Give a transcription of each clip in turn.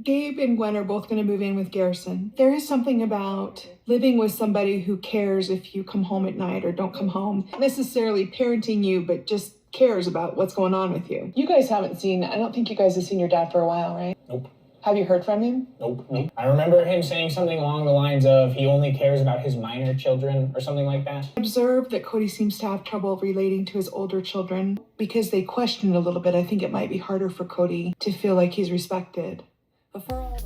Gabe and Gwen are both going to move in with Garrison. There is something about living with somebody who cares if you come home at night or don't come home. Not necessarily parenting you, but just cares about what's going on with you. You guys haven't seen, I don't think you guys have seen your dad for a while, right? Nope. Have you heard from him? Nope. I remember him saying something along the lines of he only cares about his minor children or something like that. I observed that Cody seems to have trouble relating to his older children. Because they question a little bit, I think it might be harder for Cody to feel like he's respected. Before all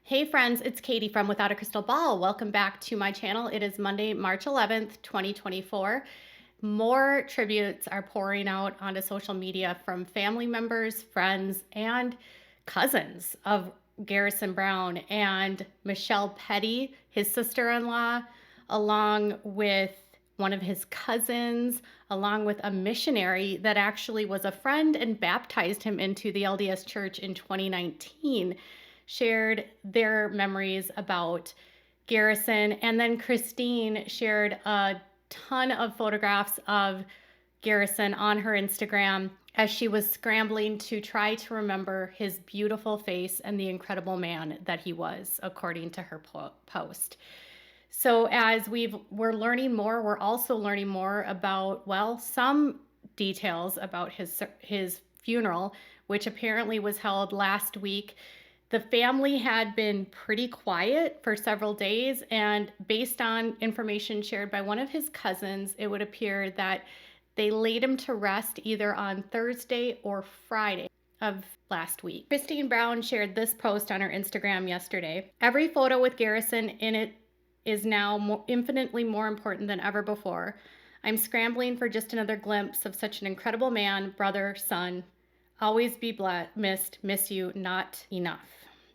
Hey friends, it's Katie from Without a Crystal Ball. Welcome back to my channel. It is Monday, March 11th, 2024. More tributes are pouring out onto social media from family members, friends, and cousins of Garrison Brown and Michelle Petty, his sister-in-law, along with one of his cousins, along with a missionary that actually was a friend and baptized him into the LDS Church in 2019. Shared their memories about Garrison, and then Christine shared a ton of photographs of Garrison on her Instagram as she was scrambling to try to remember his beautiful face and the incredible man that he was, according to her post. So as we're learning more, we're also learning more about, well, some details about his funeral, which apparently was held last week. The family had been pretty quiet for several days, and based on information shared by one of his cousins, it would appear that they laid him to rest either on Thursday or Friday of last week. Christine Brown shared this post on her Instagram yesterday. Every photo with Garrison in it is now infinitely more important than ever before. I'm scrambling for just another glimpse of such an incredible man, brother, son. Always be missed, miss you, not enough.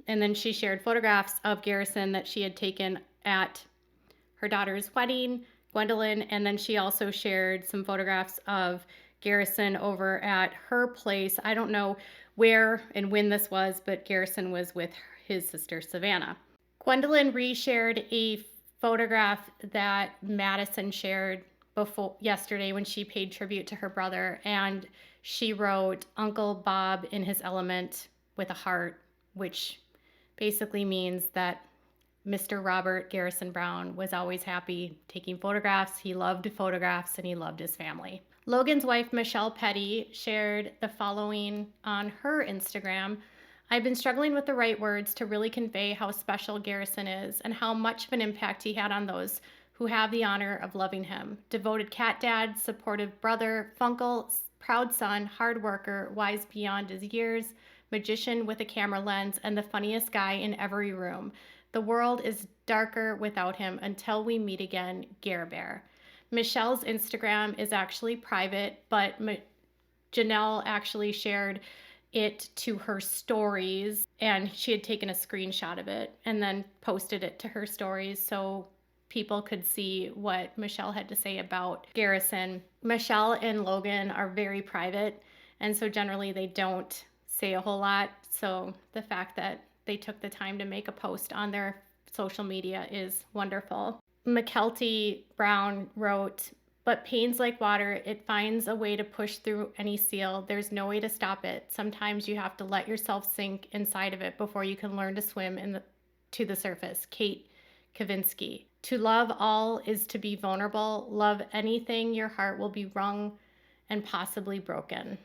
And then she shared photographs of Garrison that she had taken at her daughter's wedding, Gwendolyn, and then she also shared some photographs of Garrison over at her place. I don't know where and when this was, but Garrison was with his sister, Savannah. Gwendolyn reshared a photograph that Madison shared yesterday when she paid tribute to her brother, and she wrote Uncle Bob in his element with a heart, which basically means that Mr. Robert Garrison Brown was always happy taking photographs. He loved photographs and he loved his family. Logan's wife, Michelle Petty, shared the following on her Instagram. I've been struggling with the right words to really convey how special Garrison is and how much of an impact he had on those who have the honor of loving him. Devoted cat dad, supportive brother, funkle, proud son, hard worker, wise beyond his years, magician with a camera lens, and the funniest guy in every room. The world is darker without him until we meet again, Gare Bear. Michelle's Instagram is actually private, but Janelle actually shared it to her stories, and she had taken a screenshot of it and then posted it to her stories so people could see what Michelle had to say about Garrison. Michelle and Logan are very private, and so generally they don't say a whole lot. So the fact that they took the time to make a post on their social media is wonderful. McKelty Brown wrote, but pain's like water. It finds a way to push through any seal. There's no way to stop it. Sometimes you have to let yourself sink inside of it before you can learn to swim to the surface. Kate Kavinsky. To love all is to be vulnerable. Love anything, your heart will be wrung and possibly broken.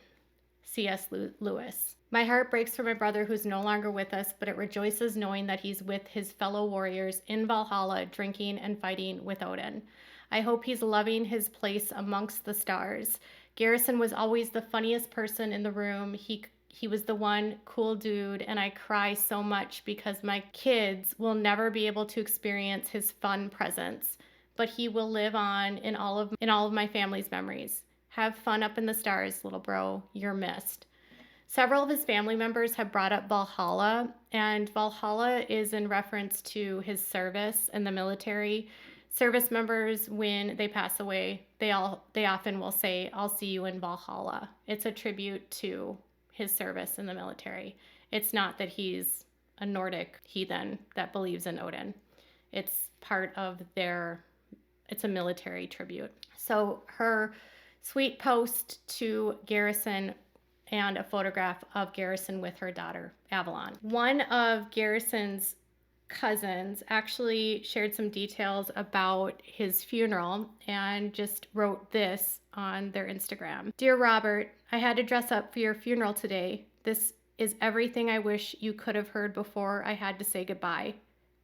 C.S. Lewis. My heart breaks for my brother who's no longer with us, but it rejoices knowing that he's with his fellow warriors in Valhalla, drinking and fighting with Odin. I hope he's loving his place amongst the stars. Garrison was always the funniest person in the room. He was the one cool dude, and I cry so much because my kids will never be able to experience his fun presence, but he will live on in all of my family's memories. Have fun up in the stars, little bro. You're missed. Several of his family members have brought up Valhalla, and Valhalla is in reference to his service in the military. Service members, when they pass away, they often will say, "I'll see you in Valhalla." It's a tribute to his service in the military. It's not that he's a Nordic heathen that believes in Odin. It's part of it's a military tribute. So her sweet post to Garrison and a photograph of Garrison with her daughter, Avalon. One of Garrison's cousins actually shared some details about his funeral and just wrote this on their Instagram. "Dear Robert, I had to dress up for your funeral today. This is everything I wish you could have heard before I had to say goodbye.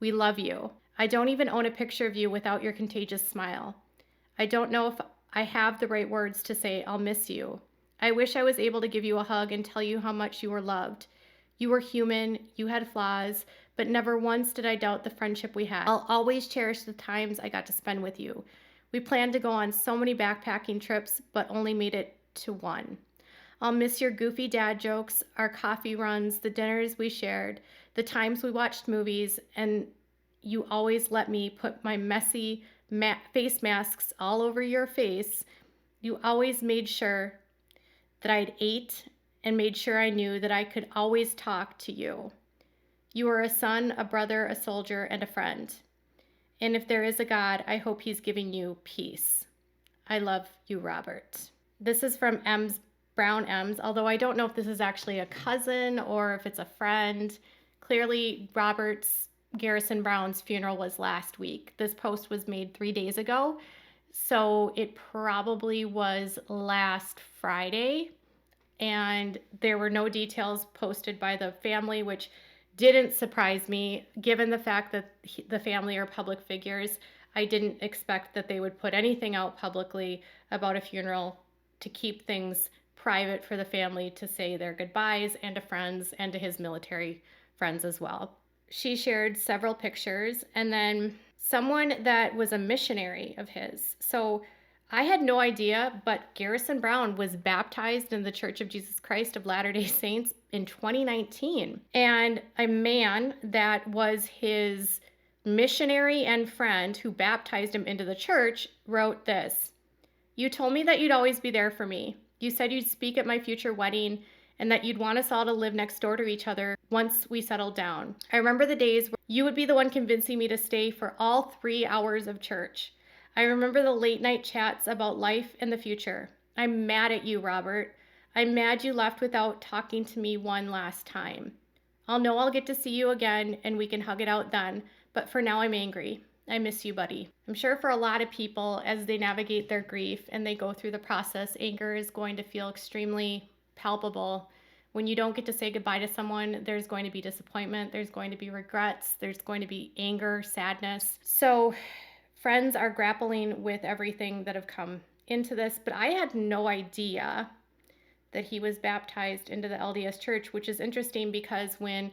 We love you. I don't even own a picture of you without your contagious smile. I don't know if I have the right words to say I'll miss you. I wish I was able to give you a hug and tell you how much you were loved. You were human, you had flaws, but never once did I doubt the friendship we had. I'll always cherish the times I got to spend with you. We planned to go on so many backpacking trips, but only made it to one. I'll miss your goofy dad jokes, our coffee runs, the dinners we shared, the times we watched movies, and you always let me put my messy face masks all over your face. You always made sure that I'd ate and made sure I knew that I could always talk to you. You are a son, a brother, a soldier, and a friend. And if there is a God, I hope he's giving you peace. I love you, Robert." This is from Brown M's, although I don't know if this is actually a cousin or if it's a friend. Clearly, Garrison Brown's funeral was last week. This post was made 3 days ago, so it probably was last Friday, and there were no details posted by the family, which didn't surprise me, given the fact that the family are public figures. I didn't expect that they would put anything out publicly about a funeral, to keep things private for the family to say their goodbyes, and to friends and to his military friends as well. She shared several pictures, and then someone that was a missionary of his. So I had no idea, but Garrison Brown was baptized in the Church of Jesus Christ of Latter-day Saints in 2019. And a man that was his missionary and friend who baptized him into the church wrote this: "You told me that you'd always be there for me. You said you'd speak at my future wedding and that you'd want us all to live next door to each other once we settled down. I remember the days where you would be the one convincing me to stay for all 3 hours of church. I remember the late night chats about life and the future. I'm mad at you, Robert. I'm mad you left without talking to me one last time. I'll know I'll get to see you again and we can hug it out then, but for now I'm angry. I miss you, buddy." I'm sure for a lot of people, as they navigate their grief and they go through the process, anger is going to feel extremely palpable. When you don't get to say goodbye to someone, there's going to be disappointment, there's going to be regrets, there's going to be anger, sadness. So friends are grappling with everything that have come into this, but I had no idea that he was baptized into the LDS Church, which is interesting because when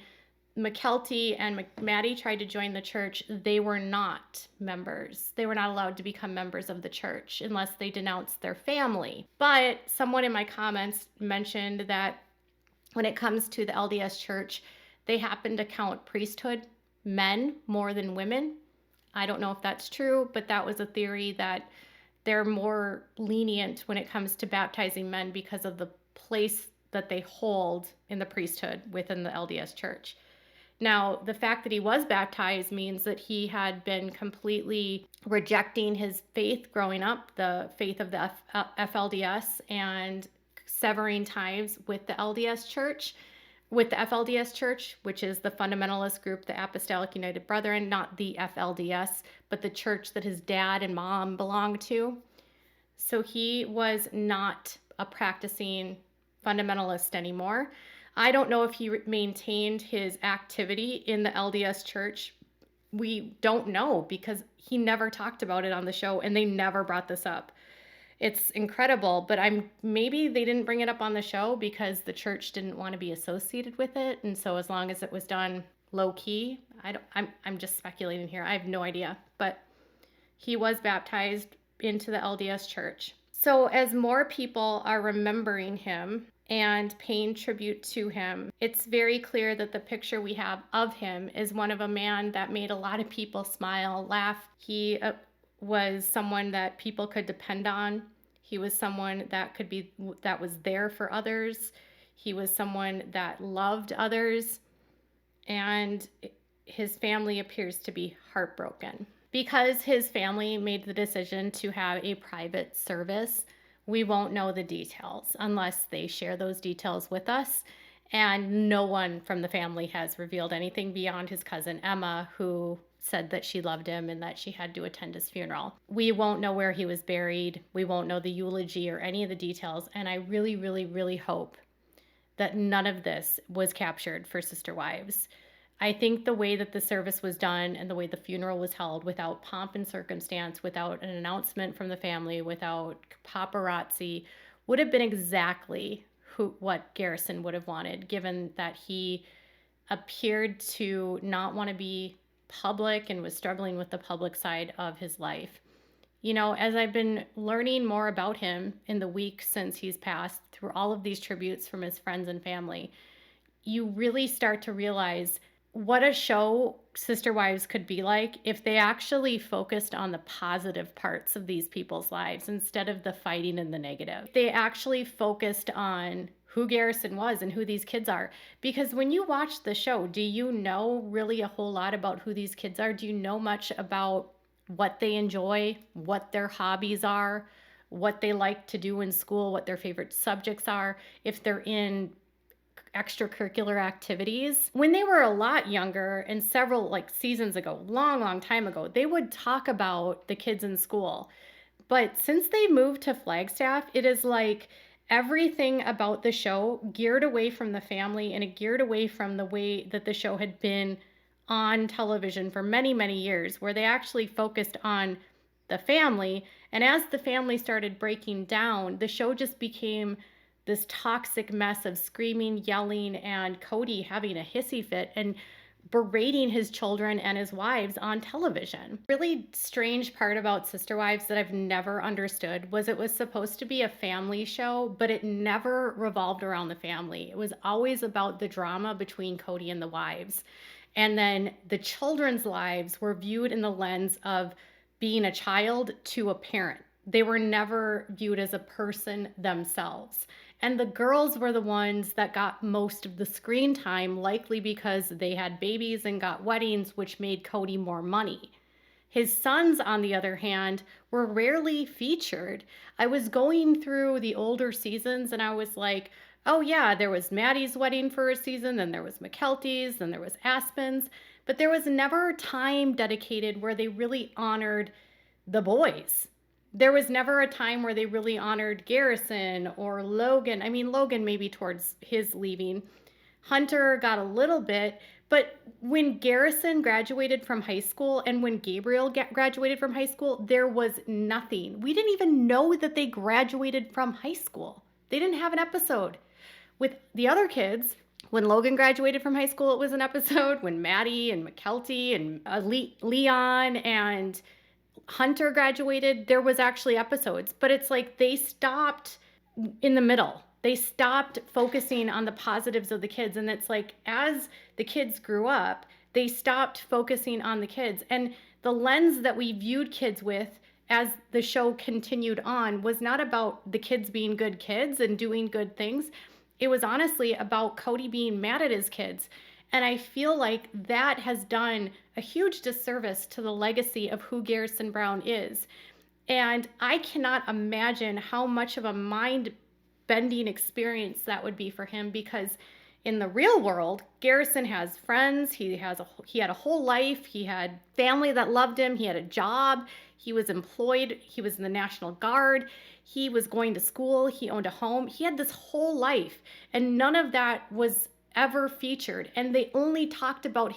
McKelty and Maddie tried to join the church, they were not members. They were not allowed to become members of the church unless they denounced their family. But someone in my comments mentioned that when it comes to the LDS Church, they happen to count priesthood men more than women. I don't know if that's true, but that was a theory that they're more lenient when it comes to baptizing men because of the place that they hold in the priesthood within the LDS Church. Now, the fact that he was baptized means that he had been completely rejecting his faith growing up, the faith of the FLDS, and severing ties with the LDS Church, with the FLDS Church, which is the fundamentalist group, the Apostolic United Brethren, not the FLDS, but the church that his dad and mom belonged to. So he was not a practicing fundamentalist anymore. I don't know if he maintained his activity in the LDS Church. We don't know because he never talked about it on the show and they never brought this up. It's incredible, but maybe they didn't bring it up on the show because the church didn't want to be associated with it. And so as long as it was done low key, I'm just speculating here. I have no idea, but he was baptized into the LDS Church. So as more people are remembering him and paying tribute to him, it's very clear that the picture we have of him is one of a man that made a lot of people smile, laugh. He was someone that people could depend on. He was someone that was there for others. He was someone that loved others, and his family appears to be heartbroken. Because his family made the decision to have a private service, we won't know the details unless they share those details with us. And no one from the family has revealed anything beyond his cousin Emma, who said that she loved him and that she had to attend his funeral. We won't know where he was buried. We won't know the eulogy or any of the details. And I really, really, really hope that none of this was captured for Sister Wives. I think the way that the service was done and the way the funeral was held, without pomp and circumstance, without an announcement from the family, without paparazzi, would have been exactly what Garrison would have wanted, given that he appeared to not want to be public and was struggling with the public side of his life. You know, as I've been learning more about him in the week since he's passed, through all of these tributes from his friends and family, you really start to realize what a show Sister Wives could be like if they actually focused on the positive parts of these people's lives instead of the fighting and the negative. They actually focused on who Garrison was and who these kids are. Because when you watch the show, do you know really a whole lot about who these kids are? Do you know much about what they enjoy, what their hobbies are, what they like to do in school, what their favorite subjects are, if they're in extracurricular activities? When they were a lot younger, and several seasons ago, long time ago, they would talk about the kids in school. But since they moved to Flagstaff, it is like everything about the show geared away from the family, and it geared away from the way that the show had been on television for many, many years, where they actually focused on the family. And as the family started breaking down, the show just became this toxic mess of screaming, yelling, and Cody having a hissy fit and berating his children and his wives on television. Really strange part about Sister Wives that I've never understood was it was supposed to be a family show, but it never revolved around the family. It was always about the drama between Cody and the wives. And then the children's lives were viewed in the lens of being a child to a parent. They were never viewed as a person themselves. And the girls were the ones that got most of the screen time, likely because they had babies and got weddings, which made Cody more money. His sons, on the other hand, were rarely featured. I was going through the older seasons and I was like, oh yeah, there was Maddie's wedding for a season, then there was McKelty's, then there was Aspen's, but there was never time dedicated where they really honored the boys. There was never a time where they really honored Garrison or Logan. I mean, Logan maybe towards his leaving. Hunter got a little bit, but when Garrison graduated from high school and when Gabriel graduated from high school, there was nothing. We didn't even know that they graduated from high school. They didn't have an episode. With the other kids, when Logan graduated from high school, it was an episode. When Maddie and McKelty and Leon and Hunter graduated, there was actually episodes. But it's like they stopped in the middle. They stopped focusing on the positives of the kids. And it's like as the kids grew up, they stopped focusing on the kids. And the lens that we viewed kids with as the show continued on was not about the kids being good kids and doing good things. It was honestly about Cody being mad at his kids. And I feel like that has done a huge disservice to the legacy of who Garrison Brown is. And I cannot imagine how much of a mind-bending experience that would be for him, because in the real world, Garrison has friends, he had a whole life, he had family that loved him, he had a job, he was employed, he was in the National Guard, he was going to school, he owned a home, he had this whole life, and none of that was ever featured. And they only talked about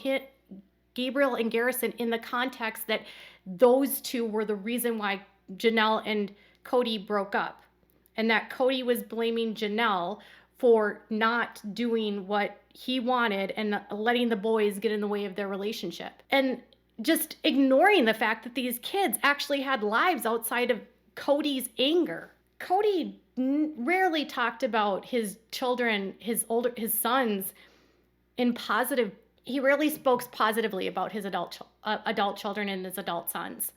Gabriel and Garrison in the context that those two were the reason why Janelle and Cody broke up, and that Cody was blaming Janelle for not doing what he wanted and letting the boys get in the way of their relationship, and just ignoring the fact that these kids actually had lives outside of Cody's anger. Cody rarely talked about his children, his sons in positive. He rarely spoke positively about his adult children and his adult sons.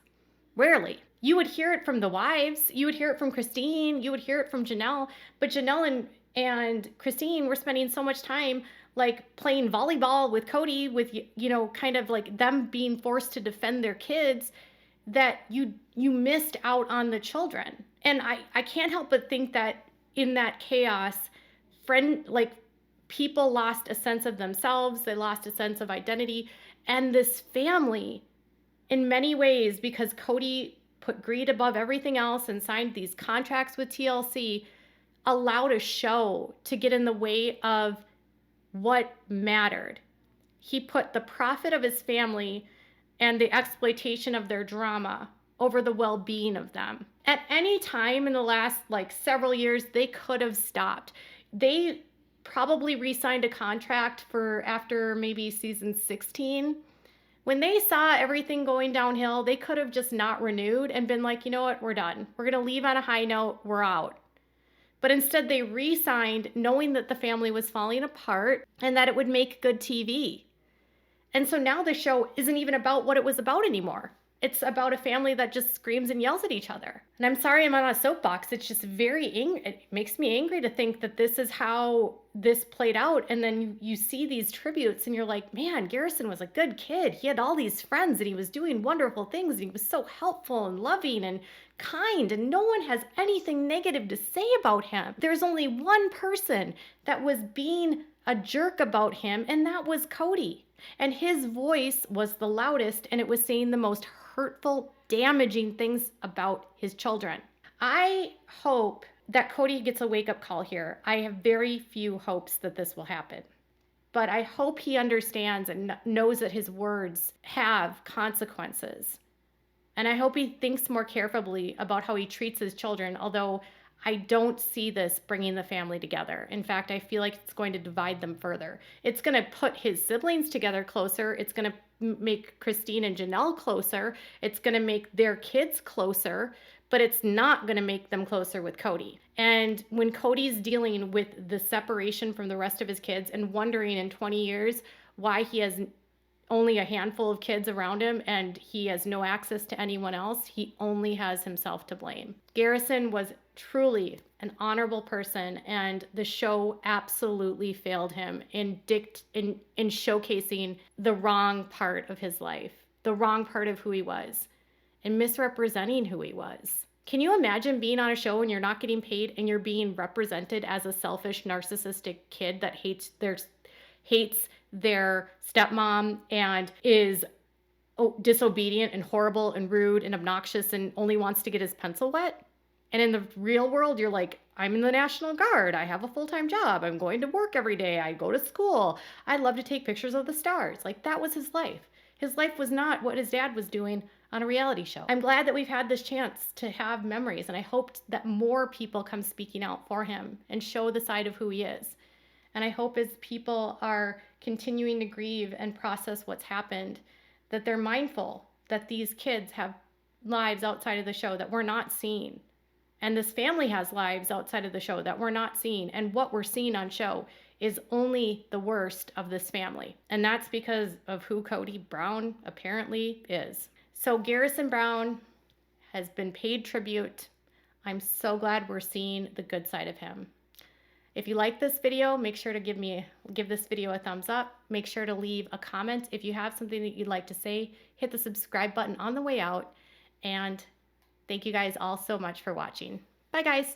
Rarely. You would hear it from the wives. You would hear it from Christine. You would hear it from Janelle. But Janelle and Christine were spending so much time like playing volleyball with Cody, with, you know, kind of like them being forced to defend their kids, that you missed out on the children. And I can't help but think that in that chaos, people lost a sense of themselves. They lost a sense of identity. And this family, in many ways, because Cody put greed above everything else and signed these contracts with TLC, allowed a show to get in the way of what mattered. He put the profit of his family and the exploitation of their drama over the well-being of them. At any time in the last several years, they could have stopped. They probably re-signed a contract for after maybe season 16. When they saw everything going downhill, they could have just not renewed and been like, you know what, we're done. We're going to leave on a high note. We're out. But instead they re-signed knowing that the family was falling apart and that it would make good TV. And so now the show isn't even about what it was about anymore. It's about a family that just screams and yells at each other. And I'm sorry I'm on a soapbox. It's just it makes me angry to think that this is how this played out. And then you see these tributes and you're like, man, Garrison was a good kid. He had all these friends and he was doing wonderful things. And he was so helpful and loving and kind. And no one has anything negative to say about him. There's only one person that was being a jerk about him, and that was Cody. And his voice was the loudest, and it was saying the most hurtful, damaging things about his children. I hope that Cody gets a wake-up call here. I have very few hopes that this will happen. But I hope he understands and knows that his words have consequences. And I hope he thinks more carefully about how he treats his children, although I don't see this bringing the family together. In fact, I feel like it's going to divide them further. It's going to put his siblings together closer. It's going to make Christine and Janelle closer. It's going to make their kids closer, but it's not going to make them closer with Cody. And when Cody's dealing with the separation from the rest of his kids and wondering in 20 years why he has only a handful of kids around him and he has no access to anyone else, he only has himself to blame. Garrison was truly an honorable person, and the show absolutely failed him in showcasing the wrong part of his life, the wrong part of who he was, and misrepresenting who he was. Can you imagine being on a show and you're not getting paid and you're being represented as a selfish, narcissistic kid that hates their stepmom and is disobedient and horrible and rude and obnoxious and only wants to get his pencil wet? And in the real world, you're like, I'm in the National Guard. I have a full-time job. I'm going to work every day. I go to school. I love to take pictures of the stars. Like, that was his life. His life was not what his dad was doing on a reality show. I'm glad that we've had this chance to have memories, and I hope that more people come speaking out for him and show the side of who he is. And I hope as people are continuing to grieve and process what's happened, that they're mindful that these kids have lives outside of the show that we're not seeing. And this family has lives outside of the show that we're not seeing. And what we're seeing on show is only the worst of this family. And that's because of who Cody Brown apparently is. So Garrison Brown has been paid tribute. I'm so glad we're seeing the good side of him. If you like this video, make sure to give this video a thumbs up. Make sure to leave a comment. If you have something that you'd like to say, hit the subscribe button on the way out. And thank you guys all so much for watching. Bye, guys.